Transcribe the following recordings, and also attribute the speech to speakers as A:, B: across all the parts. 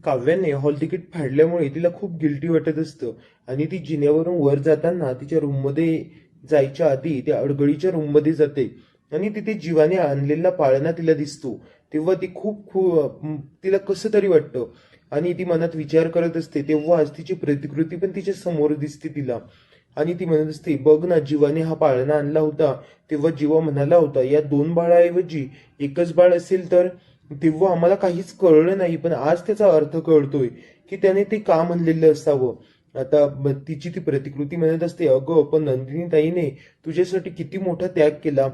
A: काव्याने hall ticket फाडल्यामुळे तिला खूप guilty वाटत असतं आणि ती जिन्यावरून वर जाताना तिच्या रूममध्ये जायच्या आधी त्या अडगळीच्या रूममध्ये जाते आणि तिथे जीवाने आणलेला पाळणा तिला दिसतो. तेव्हा ती खूप खूप तिला कसं तरी वाटतं आणि ती मनात विचार करत असते. तेव्हाच तिची प्रतिकृती पण तिच्या समोर दिसते तिला आणि ती म्हणत असते, बघ ना, जीवाने हा पाळणा आणला होता तेव्हा जीवा म्हणाला होता या दोन बाळाऐवजी एकच बाळ असेल तर. तेव्हा आम्हाला काहीच कळलं नाही, पण आज त्याचा अर्थ कळतोय की त्याने ते का म्हणलेलं असावं. आता तिची ती प्रतिकृती म्हणत असते, अगं पण नंदिनी ताईने तुझ्यासाठी किती मोठा त्याग केला.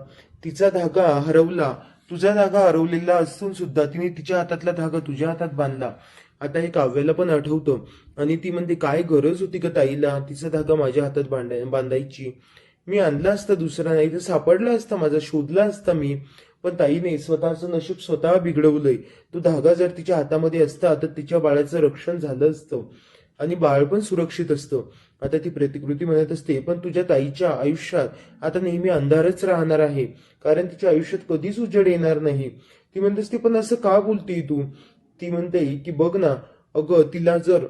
A: तिचा धागा हरवला, तुझा धागा हरवलेला असून सुद्धा तिने तिच्या हातातला धागा तुझ्या हातात बांधला. आता हे काव्याला पण आठवतं आणि ती म्हणते, काय गरज होती का ताईला तिचा धागा माझ्या हातात बांधायची. मी आणला असता दुसरा, नाही तर सापडला असता, माझा शोधला असता मी. पण ताईने स्वतःचं नशीब स्वतः बिघडवलंय. तो धागा जर तिच्या हातामध्ये असता तर तिच्या बाळाचं रक्षण झालं असतं आणि बाळ पण सुरक्षित असतं. आता ती प्रतिकृती म्हणत असते, पण तुझ्या ताईच्या आयुष्यात आता नेहमी अंधारच राहणार आहे, कारण तिच्या आयुष्यात कधीच उजेड येणार नाही. ती म्हणत असते, पण असं का बोलते तू. ती म्हणते की बघ ना, अगं तिला जर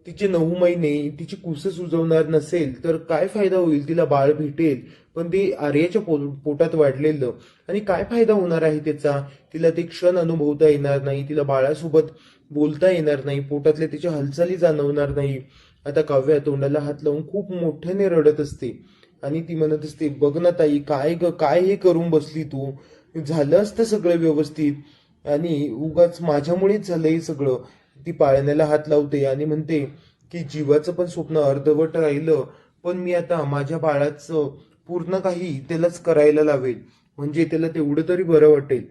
A: तिचे 9 महिने तिची कुसच उजवणार नसेल तर काय फायदा होईल. तिला बाळ भेटेल पण ते आर्याच्या पोटात वाढलेलं, आणि काय फायदा होणार आहे त्याचा. तिला ते क्षण अनुभवता येणार नाही, तिला बाळासोबत बोलता येणार नाही, पोटातल्या तिच्या हालचाली जाणवणार नाही. आता काव्या तोंडाला हात लावून खूप मोठ्याने रडत असते आणि ती म्हणत असते, बघ ना ताई, काय ग, काय हे करून बसली तू. झालं असतं सगळं व्यवस्थित आणि उगाच माझ्यामुळेच झालं हे सगळं. ती पाळण्याला हात लावते आणि म्हणते की जीवाचं पण स्वप्न अर्धवट राहिलं, पण मी आता माझ्या बाळाचं पूर्ण काही त्यालाच करायला लावेल, म्हणजे त्याला तेवढं तरी बरं वाटेल.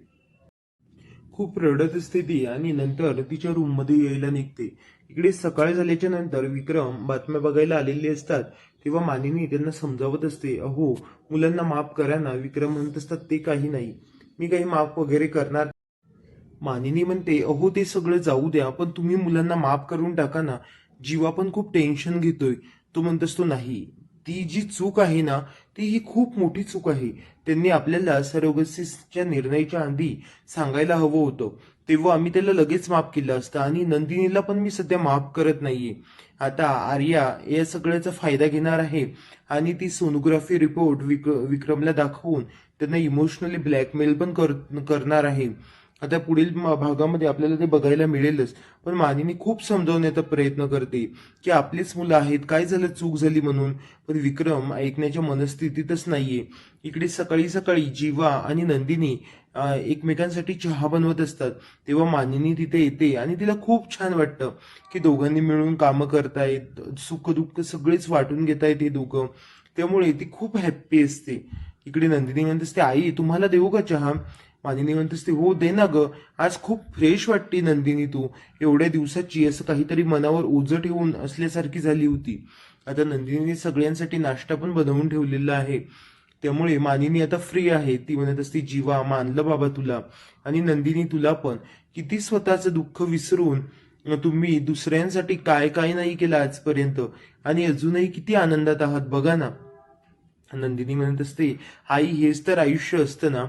A: खूप रडत असते ती आणि नंतर तिच्या रूम मध्ये यायला निघते. इकडे सकाळ झाल्याच्या नंतर विक्रम बातम्या बघायला आलेले असतात. तेव्हा मानिनी त्यांना समजावत असते, अहो मुलांना माफ करा ना. विक्रम म्हणत असतात, ते काही नाही, मी काही माफ वगैरे करणार. मानिनी म्हणते, अहो ते सगळं जाऊ द्या, पण तुम्ही मुलांना माफ करून टाका ना. जीवा पण खूप टेन्शन घेतोय. तो म्हणत असतो, नाही, ती जी चूक आहे ना, ती ही खूप मोठी चूक आहे. त्यांनी आपल्याला सरोगसीच्या निर्णयाच्या आधी सांगायला हवं होतं, तेव्हा आम्ही त्याला लगेच माफ केलं असतं. आणि नंदिनीला पण मी सध्या माफ करत नाहीये. आता आर्या या सगळ्याचा फायदा घेणार आहे आणि ती सोनोग्राफी रिपोर्ट विक्रमला दाखवून त्यांना इमोशनली ब्लॅकमेल पण करणार आहे. आता पुढील भागामध्ये आपल्याला ते बघायला मिळेलच. पण मानिनी खूप समजवण्याचा प्रयत्न करते की आपलीच मुलं आहेत, काय झालं, चूक झाली म्हणून. पण विक्रम ऐकण्याच्या मनस्थितीतच नाहीये. इकडे सकाळी सकाळी जीवा आणि नंदिनी एकमेकांसाठी चहा बनवत असतात. तेव्हा मानिनी तिथे येते आणि तिला खूप छान वाटतं की दोघांनी मिळून कामं करतायत, सुख दुःख सगळेच वाटून घेतायत हे दोघं. त्यामुळे ती खूप हॅप्पी असते. इकडे नंदिनी म्हणत असते, आई तुम्हाला देऊ का चहा. मानिनी म्हणत असते, हो दे ना ग, आज खूप फ्रेश वाटते नंदिनी तू. एवढ्या दिवसाची असं काहीतरी मनावर ओझं ठेवून असल्यासारखी झाली होती. आता नंदिनीने सगळ्यांसाठी नाश्ता पण बनवून ठेवलेला आहे. त्यामुळे मानिनी आता फ्री आहे. ती म्हणत असते, जीवा मानलं बाबा तुला, आणि नंदिनी तुला पण. किती स्वतःचं दुःख विसरून तुम्ही दुसऱ्यांसाठी काय काय नाही केलं आजपर्यंत, आणि अजूनही किती आनंदात आहात बघा ना. नंदिनी म्हणत असते, आई हेच तर आयुष्य असतं ना.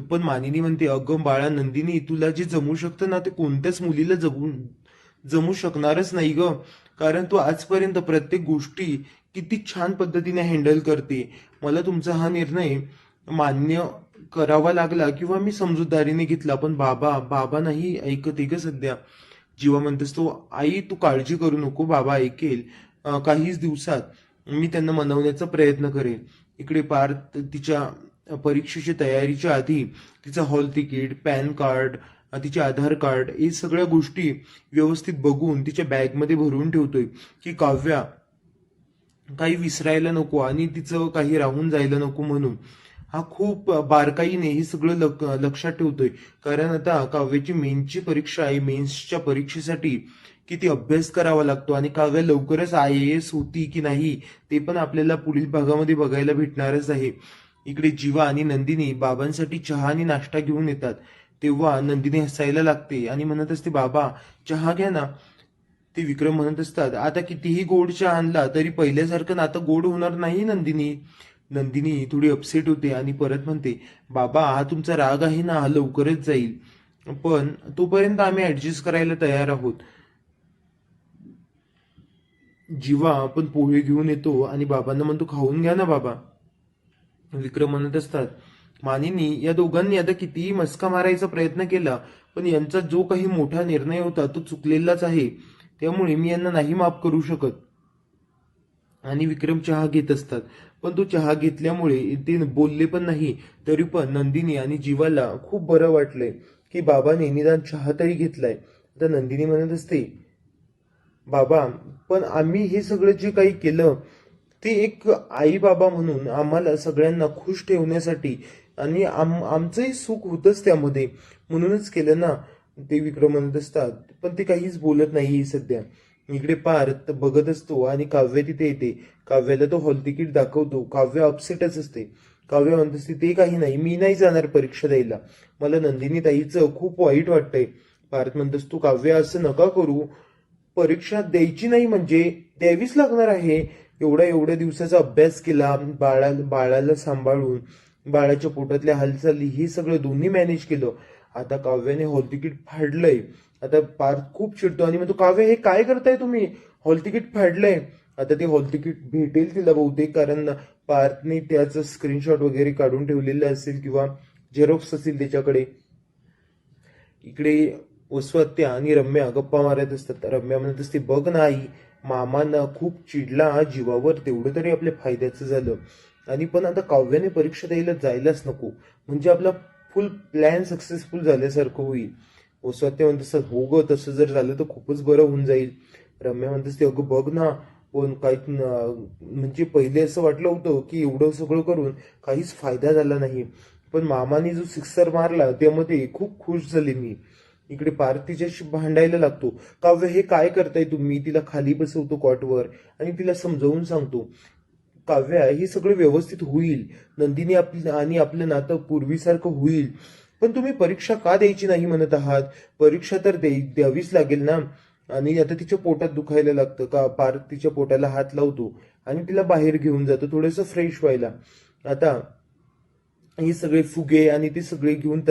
A: पण मानिनी म्हणते, अगं बाळा नंदिनी, तुला जे जमू शकतं ना ते कोणत्याच मुलीला जमू शकणारच नाही ग. कारण तू आजपर्यंत प्रत्येक गोष्टी किती छान पद्धतीने हँडल करते. मला तुमचा हा निर्णय मान्य करावा लागला किंवा मी समजूतदारीने घेतला, पण बाबा बाबा नाही ऐकत ग सध्या. जीवा म्हणतेस तो, आई तू काळजी करू नको, बाबा ऐकेल. काहीच दिवसात मी त्यांना मनवण्याचा प्रयत्न करेन. इकडे पार्थ तिच्या परीक्षेच्या तयारीच्या आधी तिचं हॉल तिकीट, पॅन कार्ड, तिचे आधार कार्ड, हे सगळ्या गोष्टी व्यवस्थित बघून तिच्या बॅगमध्ये भरून ठेवतोय की काव्या काही विसरायला नको आणि तिचं काही राहून जायला नको म्हणून. हा खूप बारकाईने हे सगळं लक्षात ठेवतोय. कारण आता काव्याची मेन्सची परीक्षा आहे. मेन्सच्या परीक्षेसाठी किती अभ्यास करावा लागतो आणि काव्या लवकरच IAS होती की नाही ते पण आपल्याला पुढील भागामध्ये बघायला भेटणारच आहे. इकडे जीवा आणि नंदिनी बाबांसाठी चहा आणि नाश्ता घेऊन येतात. तेव्हा नंदिनी हसायला लागते आणि म्हणत असते, बाबा चहा घ्या ना. ते विक्रम म्हणत असतात, आता कितीही गोड चहा आणला तरी पहिल्यासारखं नातं गोड होणार नाही नंदिनी. नंदिनी थोडी अपसेट होते आणि परत म्हणते, बाबा हा तुमचा राग आहे ना, हा लवकरच जाईल. पण तोपर्यंत आम्ही ऍडजस्ट करायला तयार आहोत. जीवा आपण पोहे घेऊन येतो आणि बाबांना म्हणतो खाऊन घ्या ना बाबा. विक्रम म्हणत असतात, मानिनी या दोघांनी आता कितीही मस्का मारायचा प्रयत्न केला, पण यांचा जो काही मोठा निर्णय होता तो चुकलेलाच आहे, त्यामुळे मी यांना नाही माफ करू शकत. आणि विक्रम चहा घेत असतात, पण तो चहा घेतल्यामुळे ते बोलले पण नाही. तरी पण नंदिनी आणि जीवाला खूप बरं वाटलंय की बाबाने निदान चहा तरी घेतलाय. आता नंदिनी म्हणत असते, बाबा पण आम्ही हे सगळं जे काही केलं ते एक आई बाबा म्हणून आम्हाला सगळ्यांना खुश ठेवण्यासाठी आणि आमचंही सुख होतंच त्यामध्ये, म्हणूनच केलं ना. ते विक्रम म्हणत असतात, पण ते काहीच बोलत नाही सध्या. इकडे पार्थ बघत असतो आणि काव्य तिथे येते. काव्याला तो हॉल तिकीट दाखवतो. काव्य अपसेटच असते. काव्य म्हणत असते, ते काही नाही, मी नाही जाणार परीक्षा द्यायला, मला नंदिनी ताईचं खूप वाईट वाटतंय. पार्थ म्हणत असतो, काव्य असं नका करू, परीक्षा द्यायची नाही म्हणजे द्यावीच लागणार आहे. एवढ्या दिवसाचा अभ्यास केला, बाळाला सांभाळून बाळाच्या पोटातल्या हालचाली हे सगळं दोन्ही मॅनेज केलं. आता काव्याने हॉल तिकीट फाडलंय. आता पार्थ खूप चिडतो आणि म्हणतो, काव्य हे काय करताय तुम्ही, हॉल तिकीट फाडलंय. आता ते हॉल तिकीट भेटेल तिला बहुतेक, कारण पार्थने त्याचं स्क्रीनशॉट वगैरे काढून ठेवलेलं असेल किंवा झेरॉक्स असेल त्याच्याकडे. इकडे वसुहत्या आणि रम्या गप्पा मारत असतात. रम्या म्हणत असते, बघ ना आई, मामांना खूप चिडला जीवावर, तेवढं तरी आपल्या फायद्याचं झालं. आणि पण आता काव्याने परीक्षा द्यायला जायलाच नको, म्हणजे आपला फुल प्लॅन सक्सेसफुल झाल्यासारखं होईल. वसुहत्या म्हणत असतात, हो ग, तसं जर झालं तर खूपच बरं होऊन जाईल. रम्या म्हणत असते, अगं बघ ना, पण काही म्हणजे पहिले असं वाटलं होतं की एवढं सगळं करून काहीच फायदा झाला नाही, पण मामाने जो सिक्सर मारला त्यामध्ये खूप खुश झाले मी. इकडे पार्थ तिच्याशी भांडायला लागतो. काव्य हे काय करताय तुम्ही, तिला खाली बसवतो कॉटवर आणि तिला समजावून सांगतो, काव्य हे सगळं व्यवस्थित होईल, नंदिनी आणि आपलं नातं पूर्वीसारखं होईल. पण तुम्ही परीक्षा का द्यायची नाही म्हणत आहात, परीक्षा तर द्यावीच लागेल ना. आणि आता तिच्या पोटात दुखायला लागतं. का पार्थ तिच्या पोटाला हात लावतो आणि तिला बाहेर घेऊन जातो थोडंसं फ्रेश व्हायला. आता हे सगळे फुगे आणि ते सगळे घेऊन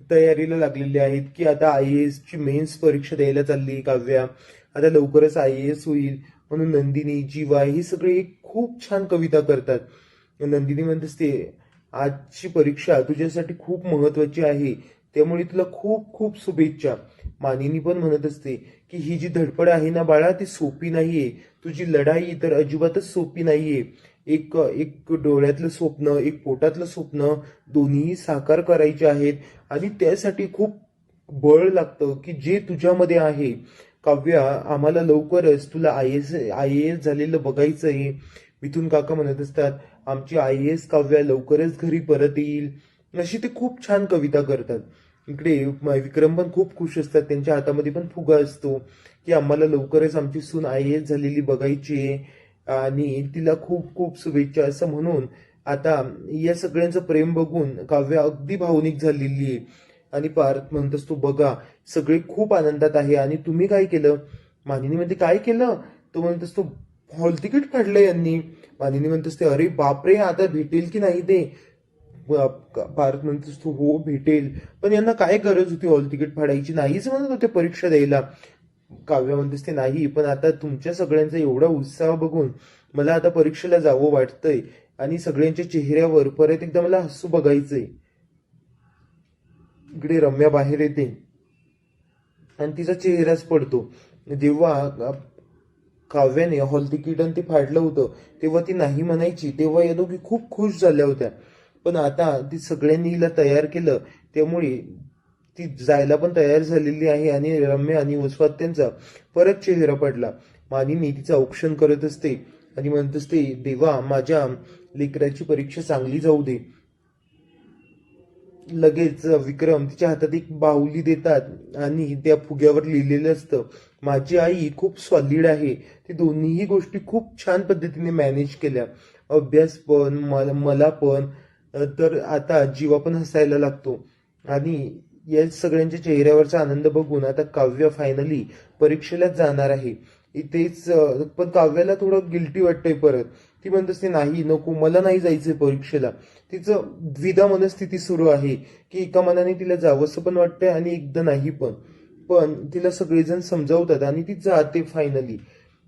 A: तयारीला लागलेले आहेत की आता IAS ची मेन्स परीक्षा द्यायला चालली काव्या, आता लवकरच IAS होईल. म्हणून नंदिनी, जीवा ही सगळे एक खूप छान कविता करतात. नंदिनी म्हणत असते, आजची परीक्षा तुझ्यासाठी खूप महत्वाची आहे, त्यामुळे तुला खूप खूप शुभेच्छा. मानिनी पण म्हणत असते की ही जी धडपड आहे ना बाळा, ती सोपी नाहीये, तुझी लढाई तर अजिबातच सोपी नाहीये. एक एक डोळ्यातलं स्वप्न, एक पोटातलं स्वप्न, दोन्ही साकार करायचे आहेत आणि त्यासाठी खूप बळ लागतं की जे तुझ्यामध्ये आहे. काव्या, आम्हाला लवकरच तुला IAS झालेलं बघायचंय. मिथून काका म्हणत असतात, आमची IAS काव्या लवकरच घरी परत येईल. अशी ते खूप छान कविता करतात. इकडे विक्रम पण खूप खुश असतात, त्यांच्या हातामध्ये पण फुगा असतो की आम्हाला लवकरच आमची सून IAS झालेली बघायची आहे आणि तिला खूप खूप शुभेच्छा, असं म्हणून आता या सगळ्यांचं प्रेम बघून काव्य अगदी भावनिक झालेली आहे. आणि पार्थ म्हणत असतो, बघा सगळे खूप आनंदात आहे आणि तुम्ही काय केलं. मानिनी म्हणते, काय केलं. तो म्हणत असतो, हॉल तिकीट फाडलं यांनी. मानिनी म्हणत असते, अरे बापरे, आता भेटेल की नाही ते. पार्थ म्हणत असतो, हो भेटेल, पण यांना काय गरज होती हॉल तिकीट फाडायची, नाहीच म्हणत होते परीक्षा द्यायला. काव्य म्हणत असते, नाही, पण आता तुमच्या सगळ्यांचा एवढा उत्साह बघून मला आता परीक्षेला जावं वाटतंय आणि सगळ्यांच्या चेहऱ्यावर परत एकदा मला हसू बघायचंय. इकडे रम्या बाहेर येते आणि तिचा चेहराच पडतो. जेव्हा काव्याने हॉल तिकीट आणि ते फाडलं होतं तेव्हा ती नाही म्हणायची, तेव्हा या दोघी खूप खुश झाल्या होत्या. पण आता ती सगळ्यांनी हिला तयार केलं, त्यामुळे ती जायला पण तयार झालेली आहे. आणि रम्या आणि वसुहत्यांचा परत चेहरा पडला. मानिनी तिचं औक्षण करत असते आणि म्हणत असते, देवा, माझ्या लेकराची परीक्षा चांगली जाऊ दे. लगेच विक्रम तिच्या हातात एक बाहुली देतात आणि त्या फुग्यावर लिहिलेलं असतं, माझी आई खूप सॉलिड आहे. ते दोन्हीही गोष्टी खूप छान पद्धतीने मॅनेज केल्या, अभ्यास पण, मला पण. तर आता जीवा पण हसायला लागतो आणि या सगळ्यांच्या चेहऱ्यावरचा आनंद बघून आता काव्य फायनली परीक्षेला जाणार आहे. इथेच पण काव्याला थोडं गिल्टी वाटतंय परत ती म्हणत असते नाही नको मला नाही जायचंय परीक्षेला. तिचं द्विधा मनस्थिती सुरू आहे की एका मनाने तिला जावंसं पण वाटतंय आणि एकदा नाही पण. पण तिला सगळेजण समजावतात आणि ती जाते फायनली.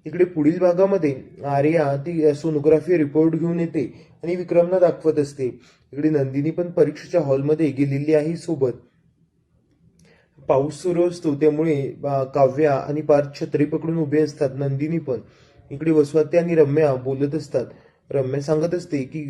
A: इकडे पुढील भागामध्ये आर्या ती सोनोग्राफी रिपोर्ट घेऊन येते आणि विक्रमला दाखवत असते. इकडे नंदिनी पण परीक्षेच्या हॉलमध्ये गेलेली आहे सोबत. पाऊस सुरू असतो त्यामुळे काव्या आणि पार्थ छत्री पकडून उभे असतात, नंदिनी पण. इकडे वसवाती आणि रम्या बोलत असतात. रम्या सांगत असते की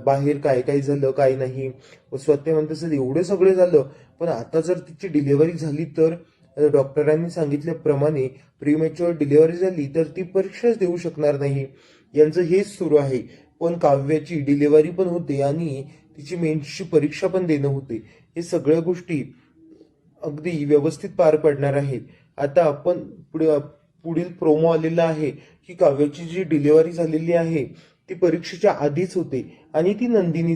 A: बाहेर काय काय झालं काय नाही. वसवाती म्हणत असतात एवढं सगळं झालं पण आता जर तिची डिलिव्हरी झाली तर डॉक्टरांनी सांगितल्याप्रमाणे प्रीमॅच्युअर डिलिव्हरी झाली तर ती परीक्षाच देऊ शकणार नाही. यांचं हेच सुरू आहे. पण काव्याची डिलिव्हरी पण होते आणि तिची मेन्सची परीक्षा पण देणं होते. हे सगळ्या गोष्टी अगदी व्यवस्थित पार पडणार आहेत. आता आपण पुढील प्रोमो आलेला आहे की काव्याची जी डिलिव्हरी झालेली आहे ती परीक्षेच्या आधीच होते आणि ती नंदिनी